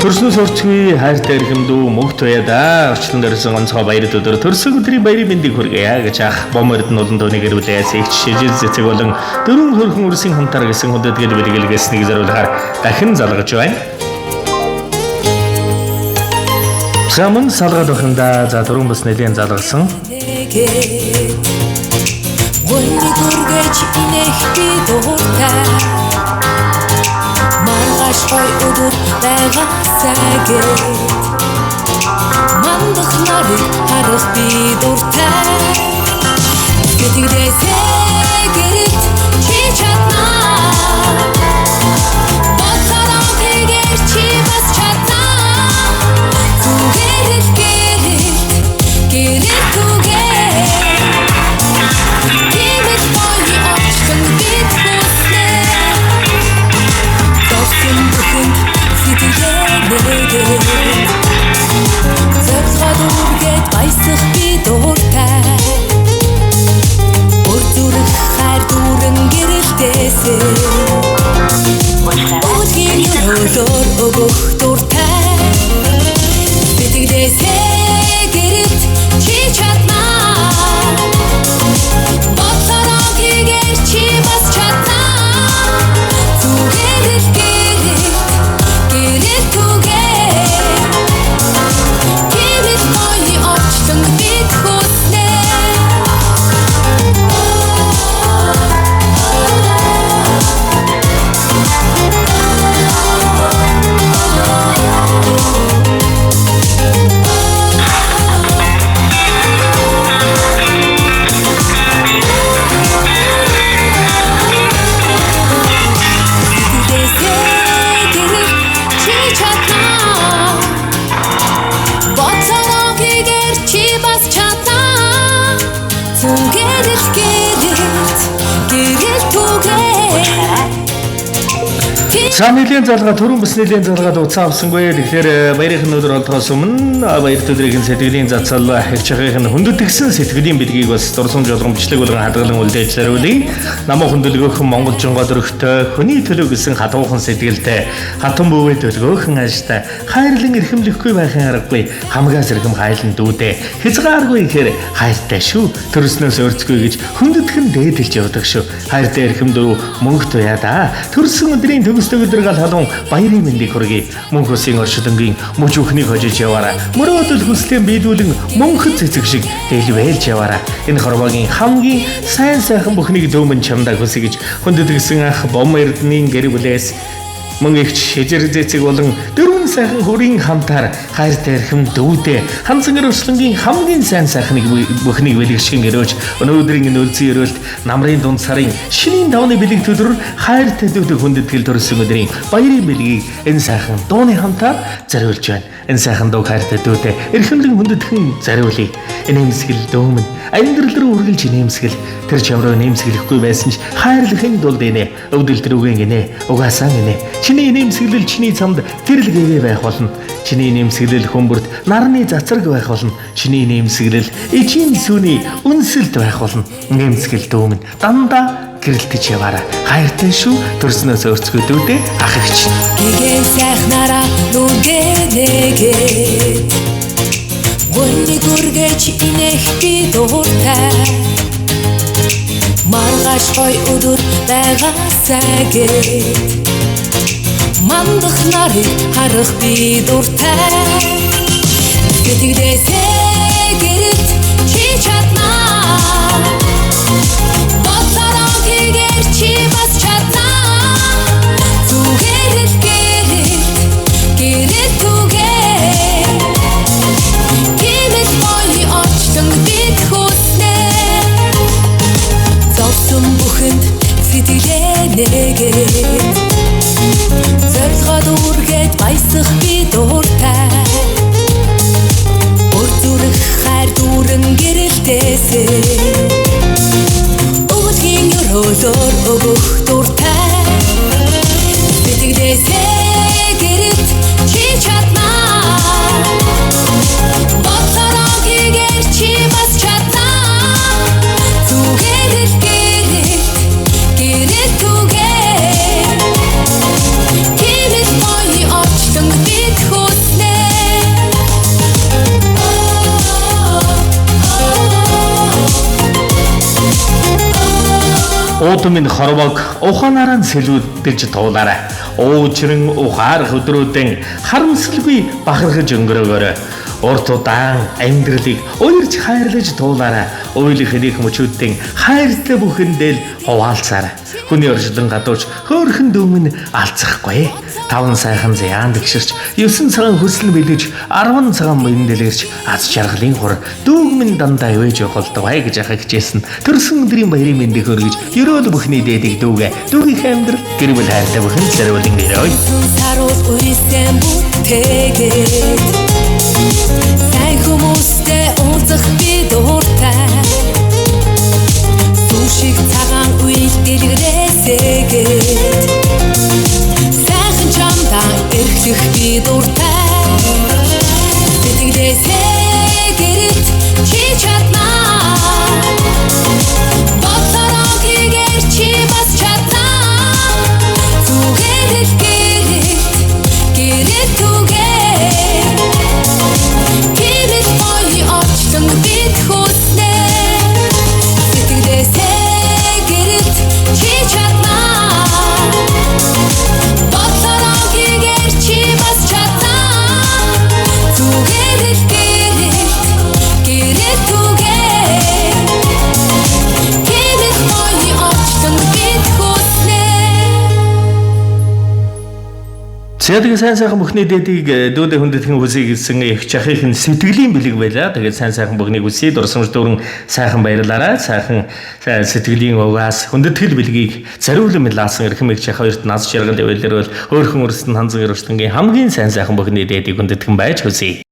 Төрснөөс орчгүй хайртай эрхэмдүү мөнхт баяда орчлон дөрсөн онцгой баярт өдөр төрсөн өдрийн баярын мэндийг хүргэе гэж ах боморд нь улан тооны гэрүүлээс их шижил цэцэг болон дөрвөн хөрхөн үрсийн хамтар гэсэн хүндэтгэл бэлгэлгээснийг зориулахаар дахин залгаж байна. Саман салгаад бахында за дөрвөн бас нэлийн залгасан. Ой өдөр байгасагэ мандах нарыг харах би дуртай гэтэгдээсээ гэрэлт чи чаднаа боцороо тэгэр чи бас чаднаа түгээрэл гэрэлт түгээ тиймэл бойны очгон бид хүснэ Зорилгоод баясах би дуртай Өр зүрх хайр дүүрэн гэрэлтээсээ Өлгийн өрөөлөөр өгөх дуртай Битгдээсээ гэрэлт чи чаднаа Боцороо хийгээр чи бас чаднаа Түгээрэл Санилийн залгаа төрөн бас нэлийн залгаад уцаа авсангүй. Тэгэхээр баярын өдөр болтоос өмнө баярт өдрийн сэтгэлийн зацал хэрч хахын хүндэтгсэн сэтгэлийн бэлгийг бас дурсамж болгон бичлэг болгон хадгалан үлдээж зариулъя. Намаа хүндлэгөөхөн Монгол жонго дөрөгтэй хүний төлөө гэсэн хатуухан сэтгэлтэй хатан бөвөө төлгөөхөн ааштай хайрлан эрхэмлэхгүй байхын аргагүй хамгаас эрхэм хайлан дүүдээ хязгааргүй ихээр хайртай шүү төрснөөс өрцгөө гэж хүндэтгэн дээдэлж явдаг шүү хайртай эрхэм дөрөв мөнхт баяда төрсөн өдрийн төгсдөг өдргал халуун баярын мэндийг хүргэе мөнх усын оршилонгийн мөч өхнийг хожиж яваараа мөрөөдөл хүслэн биелүүлэн мөнхөд цэцэг шиг дэлбэлж яваараа энэ хорвогийн хамгийн сайн сайхан бүхнийг дөөмөн чамдаа хүсье гэж хүндэтгсэн ах бом эрдэнийн гэр бүлээс мөн их шижир зэцэг болон дөрвөн сайхан хүрийн хамтаар хайртай эрхэм дүүдээ ханцангэр өршлөнгийн хамгийн сайн сайхныг бүхнийг бэлэгшгэн өрөөж өнөөдрийн энэ үлзий өрөөлт намрын дунд сарын шинийн давны бэлэг төдөр хайртай дүүдээ хүндэтгэл төрсөн өдрийн баярын бэлгийг энэ сайхан дууны хамтаар зориулж байна. Энэ сайхан дуу хайртай дүүдээ эрхэмлэн хүндэтгэн зориулъя. Энэ нэмсгэл дөөмөн амьдрал руу үргэлж нэмсгэл тэр чамруу нэмсгэлэхгүй байсан ч хайрлахын тулд инэ өвдөл төрөгийн гинэ угаасаа гинэ чиний нэмсгэлэл чиний цамд тэрл гэвэ байх болно чиний нэмсгэлэл хүмүүрт нарны цацраг байх болно чиний нэмсгэлэл эчийн сүний үнсэлт байх болно нэмсгэл дөөмөн дандаа гэрэлтэж яваараа хайртай шүү төрснөөс өрцгөө дүүдээ ах ихч гэгээ сайхнараа нүгэнэгээ Гүнний гүргэж инэх би дуртай Маргаш гой өдөр байгасагэ Мандах нарыг харах би дуртай Гэтэгдээсээ гэрэлт чи чаднаа Боцороо хийгээр чи бас чаднаа Түгээрэл гэрэлт түгээ Тиймэл бойны очтон бид хүснэ Зовсон бүхэнд сэтгэлэнэгээд Зорилгоод үргээд баясах би дуртай Өр зүрх хайр дүүрэн гэрэлтээсээ Уудмын хорвог ухаанаараа сэлүүддэж туулаарай. Уучран ухаарах өдрүүдэн харамсалгүй бахархаж өнгөрөөгөөрэй. Урт удаан амьдралыг уярж хайрлаж туулаарай. Уйлах хэрэг мөчүүдийн хайртай бүхэндээ хуваалцаарай. Хүний оршилон гадууч хөөрхөн дүүмэн алцахгүй. 5 сайхан зяан дэгширч 9 цагаан хөсөл бэлгэж 10 цагаан мөн дэлгэрч аз жаргалын хур дүүмэн дандаа ивэж явуулдаг бай гэж ахах хичээсэн. Төрсөн өдрийн баярын мэндийг хөргөж ерөөл бүхний дээдэг дүүгийнх амьдрал гэр бүл хайртай бүхэн зориулын гэрөөй. Саруул үйсэн бүтээгээд сайн хүмүүстэй уулзах би дуртай. Сүшиг цагаан үйл дэлгэрээсээгээд сайхан чамдаа эрхлэх би дуртай. Сэтгэлээсээ гэрэлт чи чаднаа. Бодлороо хийгээр чи бас чаднаа. Зүгээр л гэрэлт түгээ. Гэрэл гоё орчлон бид хүснэ. Сэтгэлээсээ гэрэлт чи чаднаа. Бодлороо хийгээр чи бас чаднаа. Зүгээр л гэрэл түгээ. Гэрэл гоё орчлон бид хүснэ. Тэгээд сайн сайхан бүхний дээдийг дүүдэ хүндэтгэн хүсье гэсэн их чахын сэтгэлийн бэлэг байлаа. Тэгээд сайн сайхан бүхнийг хүсье дурсамж дүүрэн сайхан баярлаарай. Сайхан сэтгэлийн угаас хүндэтгэл бэлгийг зариулан мэлаасан эрхэм их чах хоёрт наз жаргал дэвэлэрвэл өөрхөн өрсөнд ханзан өрөштөнгийн хамгийн сайн сайхан бүхний дээдийг хүндэтгэн байж хүсье.